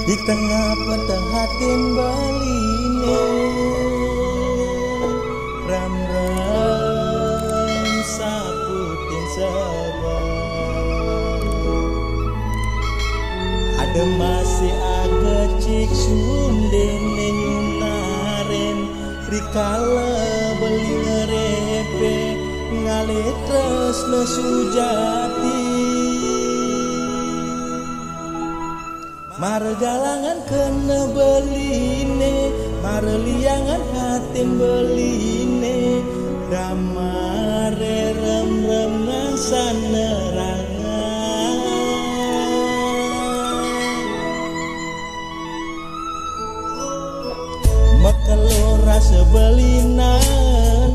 di tengah petang hatin baline ram ram saputin sabar ada masih agak cik sundene nyunaren rikala beli ngerepe ngalir terus nesujati margalangan kena beline marliangan hatin beline damare rem rem sanerangan makalo rasa belina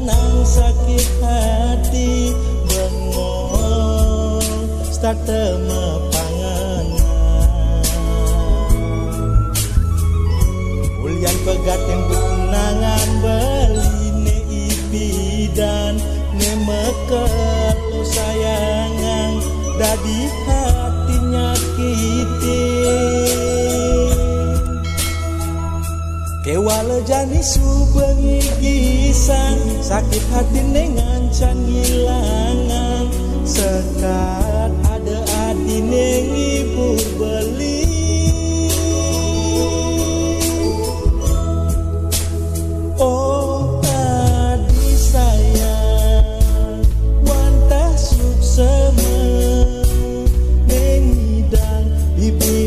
nang sakit hati bengong start mepangan ulian pegaten tunangan beline ipidan ne mekelo sayangan dadi hati nyakiti kewala jani subengi gisang sakit hati nengancan hilangan sekat ada hati nengibur beli oh tadi sayang wantah suksema nengidang bibi